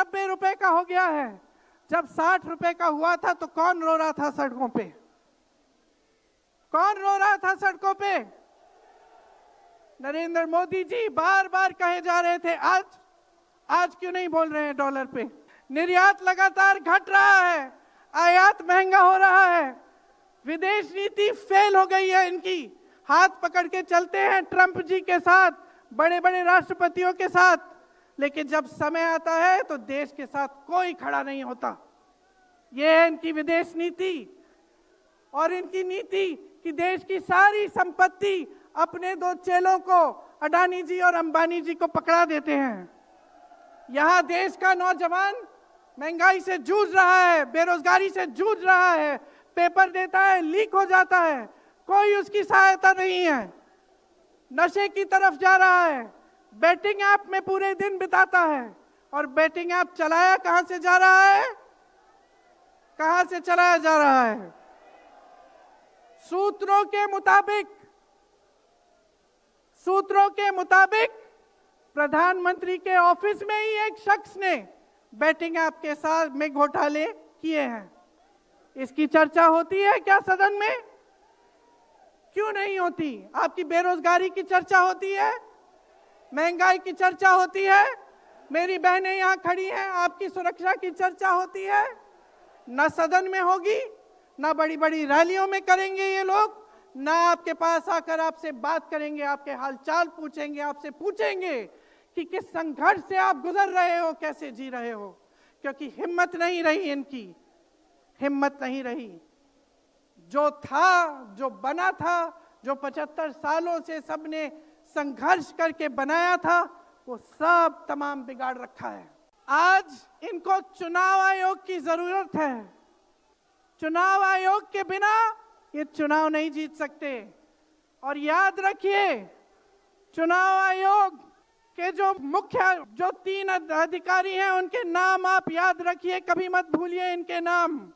90 रुपए का हो गया है। जब 60 रुपए का हुआ था तो कौन रो रहा था सड़कों पे? कौन रो रहा था सड़कों पे? नरेंद्र मोदी जी बार बार कहे जा रहे थे, आज क्यों नहीं बोल रहे हैं डॉलर पे? निर्यात लगातार घट रहा है, आयात महंगा हो रहा है, विदेश नीति फेल हो गई है इनकी। हाथ पकड़ के चलते हैं ट्रंप जी के साथ, बड़े बड़े राष्ट्रपतियों के साथ, लेकिन जब समय आता है तो देश के साथ कोई खड़ा नहीं होता। ये है इनकी विदेश नीति। और इनकी नीति कि देश की सारी संपत्ति अपने दो चेलों को, अडानी जी और अंबानी जी को पकड़ा देते हैं। यहां देश का नौजवान महंगाई से जूझ रहा है, बेरोजगारी से जूझ रहा है, पेपर देता है, लीक हो जाता है, कोई उसकी सहायता नहीं है, नशे की तरफ जा रहा है, बैटिंग ऐप में पूरे दिन बिताता है। और बैटिंग ऐप चलाया कहां से जा रहा है? कहां से चलाया जा रहा है? सूत्रों के मुताबिक प्रधानमंत्री के ऑफिस में ही एक शख्स ने बैटिंग ऐप के साथ में घोटाले किए हैं। इसकी चर्चा होती है क्या सदन में? क्यों नहीं होती? आपकी बेरोजगारी की चर्चा होती है, महंगाई की चर्चा होती है, मेरी बहनें यहां खड़ी हैं, आपकी सुरक्षा की चर्चा होती है। न सदन में होगी, ना बड़ी बड़ी रैलियों में करेंगे ये लोग, ना आपके पास आकर आपसे बात करेंगे, आपके हालचाल पूछेंगे, आपसे पूछेंगे कि किस संघर्ष से आप गुजर रहे हो, कैसे जी रहे हो। क्योंकि हिम्मत नहीं रही इनकी, हिम्मत नहीं रही। जो था, जो बना था, जो 75 सालों से सबने संघर्ष करके बनाया था, वो सब तमाम बिगाड़ रखा है। आज इनको चुनाव आयोग की जरूरत है। चुनाव आयोग के बिना ये चुनाव नहीं जीत सकते। और याद रखिए, चुनाव आयोग के जो मुख्य 3 अधिकारी हैं, उनके नाम आप याद रखिए, कभी मत भूलिए इनके नाम,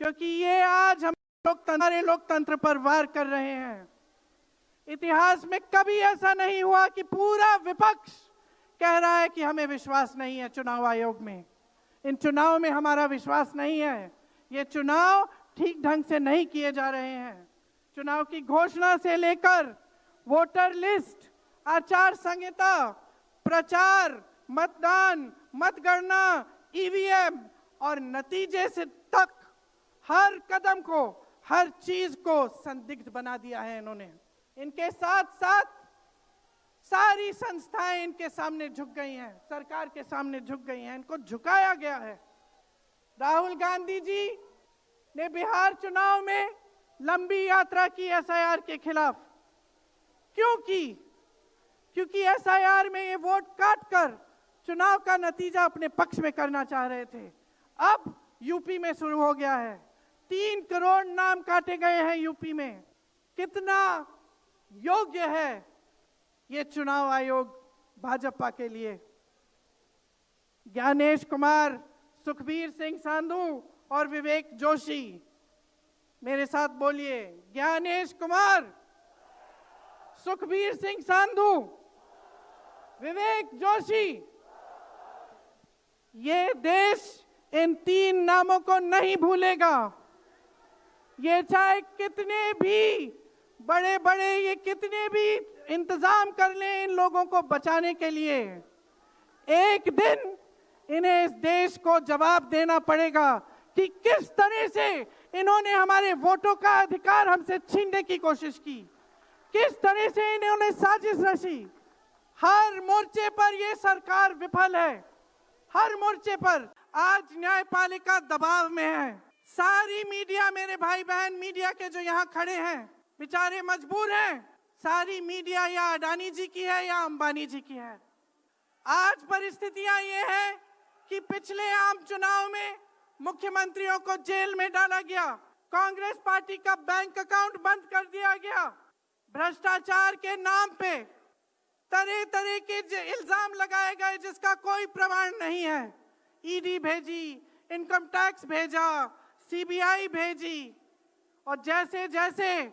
क्योंकि ये आज हमारे लोकतंत्र पर वार कर रहे हैं। इतिहास में कभी ऐसा नहीं हुआ कि पूरा विपक्ष कह रहा है कि हमें विश्वास नहीं है चुनाव आयोग में, इन चुनाव में हमारा विश्वास नहीं है, ये चुनाव ठीक ढंग से नहीं किए जा रहे हैं। चुनाव की घोषणा से लेकर वोटर लिस्ट, आचार संहिता, प्रचार, मतदान, मतगणना, ईवीएम और नतीजे से तक हर कदम को, हर चीज को संदिग्ध बना दिया है इन्होंने। इनके साथ साथ सारी संस्थाएं इनके सामने झुक गई हैं, सरकार के सामने झुक गई हैं, इनको झुकाया गया है। राहुल गांधी जी ने बिहार चुनाव में लंबी यात्रा की एसआईआर के खिलाफ। क्यों की? क्योंकि एसआईआर में ये वोट काटकर चुनाव का नतीजा अपने पक्ष में करना चाह रहे थे। अब यूपी में शुरू हो गया है, 3 करोड़ नाम काटे गए हैं यूपी में। कितना योग्य है ये चुनाव आयोग भाजपा के लिए? ज्ञानेश कुमार, सुखबीर सिंह सांधू और विवेक जोशी, मेरे साथ बोलिए, ज्ञानेश कुमार, सुखबीर सिंह सांधू, विवेक जोशी। ये देश इन 3 नामों को नहीं भूलेगा। ये चाहे कितने भी बड़े बड़े, ये कितने भी इंतजाम कर लें इन लोगों को बचाने के लिए, एक दिन इन्हें इस देश को जवाब देना पड़ेगा कि किस तरह से इन्होंने हमारे वोटों का अधिकार हमसे छीनने की कोशिश की, किस तरह से इन्होंने साजिश रची। हर मोर्चे पर ये सरकार विफल है, हर मोर्चे पर। आज न्यायपालिका दबाव में है। सारी मीडिया, मेरे भाई बहन मीडिया के जो यहाँ खड़े हैं, बेचारे मजबूर हैं। सारी मीडिया या अडानी जी की है या अंबानी जी की है। आज परिस्थितियां ये हैं कि पिछले आम चुनाव में मुख्यमंत्रियों को जेल में डाला गया, कांग्रेस पार्टी का बैंक अकाउंट बंद कर दिया गया, भ्रष्टाचार के नाम पे तरह तरह के इल्जाम लगाए गए जिसका कोई प्रमाण नहीं है। ईडी भेजी, इनकम टैक्स भेजा, सीबीआई भेजी, और जैसे जैसे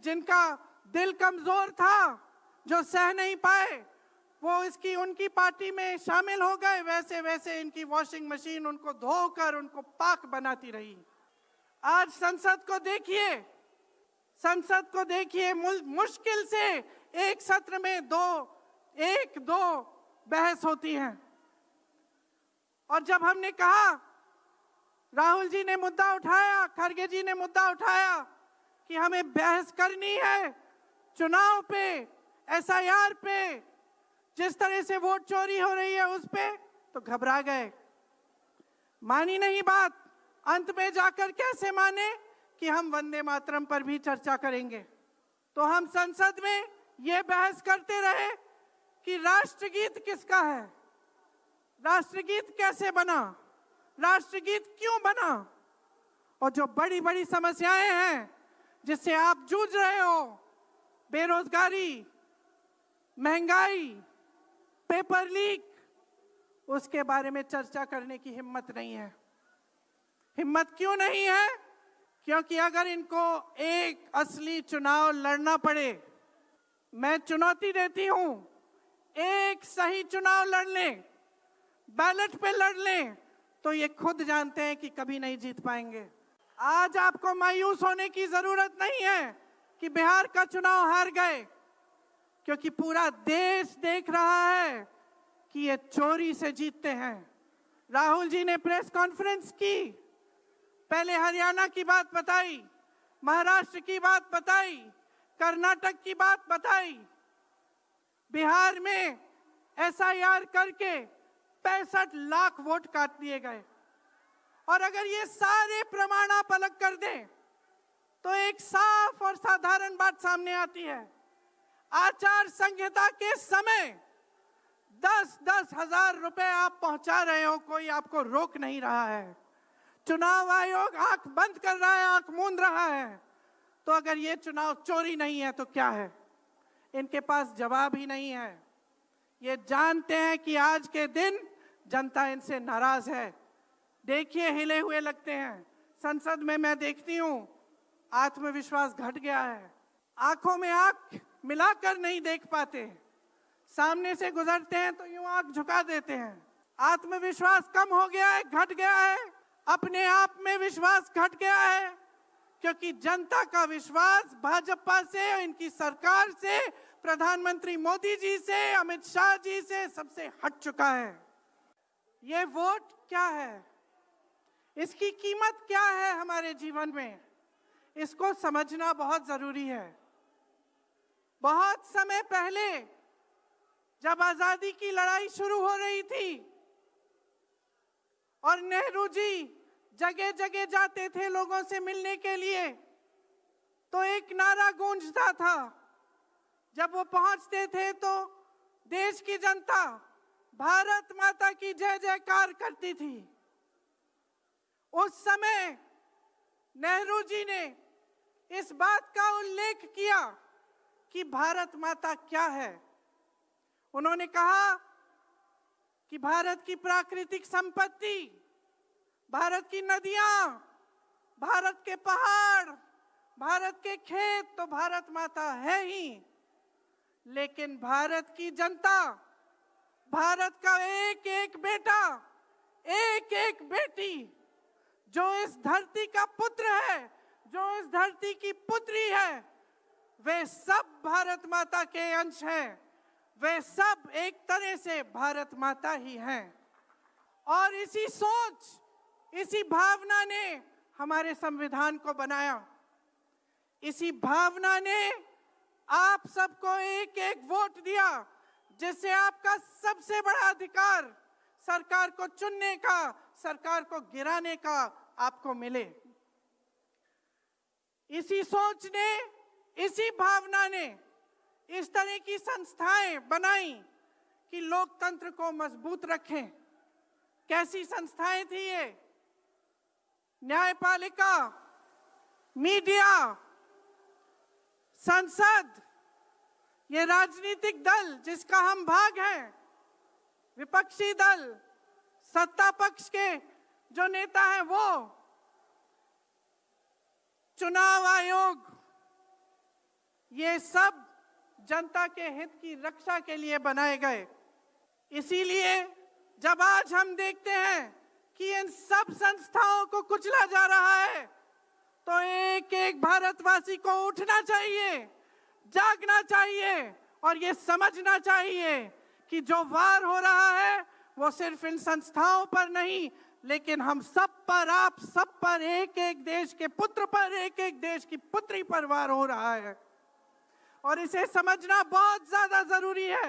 जिनका दिल कमजोर था, जो सह नहीं पाए, वो इसकी उनकी पार्टी में शामिल हो गए, वैसे वैसे इनकी वॉशिंग मशीन उनको धोकर उनको पाक बनाती रही। आज संसद को देखिए, मुश्किल से एक सत्र में एक दो बहस होती है। और जब हमने कहा, राहुल जी ने मुद्दा उठाया, खड़गे जी ने मुद्दा उठाया कि हमें बहस करनी है चुनाव पे, एसआईआर पे, जिस तरह से वोट चोरी हो रही है उस पे, तो घबरा गए, मानी नहीं बात। अंत में जाकर कैसे माने कि हम वंदे मातरम पर भी चर्चा करेंगे। तो हम संसद में ये बहस करते रहे कि राष्ट्रगीत किसका है, राष्ट्रगीत कैसे बना, राष्ट्रगीत क्यों बना, और जो बड़ी बड़ी समस्याएं हैं जिससे आप जूझ रहे हो, बेरोजगारी, महंगाई, पेपर लीक, उसके बारे में चर्चा करने की हिम्मत नहीं है। हिम्मत क्यों नहीं है? क्योंकि अगर इनको एक असली चुनाव लड़ना पड़े, मैं चुनौती देती हूं, एक सही चुनाव लड़ लें, बैलेट पे लड़ लें, तो ये खुद जानते हैं कि कभी नहीं जीत पाएंगे। आज आपको मायूस होने की जरूरत नहीं है कि बिहार का चुनाव हार गए, क्योंकि पूरा देश देख रहा है कि ये चोरी से जीतते हैं। राहुल जी ने प्रेस कॉन्फ्रेंस की, पहले हरियाणा की बात बताई, महाराष्ट्र की बात बताई, कर्नाटक की बात बताई, बिहार में एसआईआर करके 65 लाख वोट काट दिए गए। और अगर ये सारे प्रमाण आप अलग कर दें तो एक साफ और साधारण बात सामने आती है। आचार संहिता के समय 10-10 हजार रुपए आप पहुंचा रहे हो, कोई आपको रोक नहीं रहा है। चुनाव आयोग आंख बंद कर रहा है, आंख मूंद रहा है। तो अगर ये चुनाव चोरी नहीं है तो क्या है? इनके पास जवाब ही नहीं है। ये जानते हैं कि आज के दिन जनता इनसे नाराज है। देखिए, हिले हुए लगते हैं। संसद में मैं देखती हूं, आत्मविश्वास घट गया है, आंखों में आंख मिलाकर नहीं देख पाते, सामने से गुजरते हैं तो यूं आंख झुका देते हैं। आत्मविश्वास कम हो गया है, घट गया है, अपने आप में विश्वास घट गया है, क्योंकि जनता का विश्वास भाजपा से, इनकी सरकार से, प्रधानमंत्री मोदी जी से, अमित शाह जी से सबसे हट चुका है। ये वोट क्या है, इसकी कीमत क्या है हमारे जीवन में, इसको समझना बहुत जरूरी है। बहुत समय पहले जब आजादी की लड़ाई शुरू हो रही थी और नेहरू जी जगह जगह जाते थे लोगों से मिलने के लिए, तो एक नारा गूंजता था। जब वो पहुंचते थे तो देश की जनता भारत माता की जय जयकार करती थी। उस समय नेहरू जी ने इस बात का उल्लेख किया कि भारत माता क्या है। उन्होंने कहा कि भारत की प्राकृतिक संपत्ति, भारत की नदियां, भारत के पहाड़, भारत के खेत तो भारत माता है ही, लेकिन भारत की जनता, भारत का एक एक बेटा, एक एक बेटी, जो इस धरती का पुत्र है, जो इस धरती की पुत्री है, वे सब भारत माता के अंश हैं। वे सब एक तरह से भारत माता ही हैं। और इसी सोच, इसी भावना ने हमारे संविधान को बनाया। इसी भावना ने आप सबको एक एक वोट दिया, जिससे आपका सबसे बड़ा अधिकार सरकार को चुनने का, सरकार को गिराने का आपको मिले। इसी सोच ने, इसी भावना ने इस तरह की संस्थाएं बनाई कि लोकतंत्र को मजबूत रखें। कैसी संस्थाएं थी ये? न्यायपालिका, मीडिया, संसद, ये राजनीतिक दल जिसका हम भाग हैं, विपक्षी दल, सत्ता पक्ष के जो नेता हैं वो, चुनाव आयोग, ये सब जनता के हित की रक्षा के लिए बनाए गए। इसीलिए जब आज हम देखते हैं कि इन सब संस्थाओं को कुचला जा रहा है, तो एक एक भारतवासी को उठना चाहिए, जागना चाहिए और ये समझना चाहिए कि जो वार हो रहा है वो सिर्फ इन संस्थाओं पर नहीं, लेकिन हम सब पर, आप सब पर, एक एक देश के पुत्र पर, एक एक देश की पुत्री पर वार हो रहा है और इसे समझना बहुत ज्यादा जरूरी है।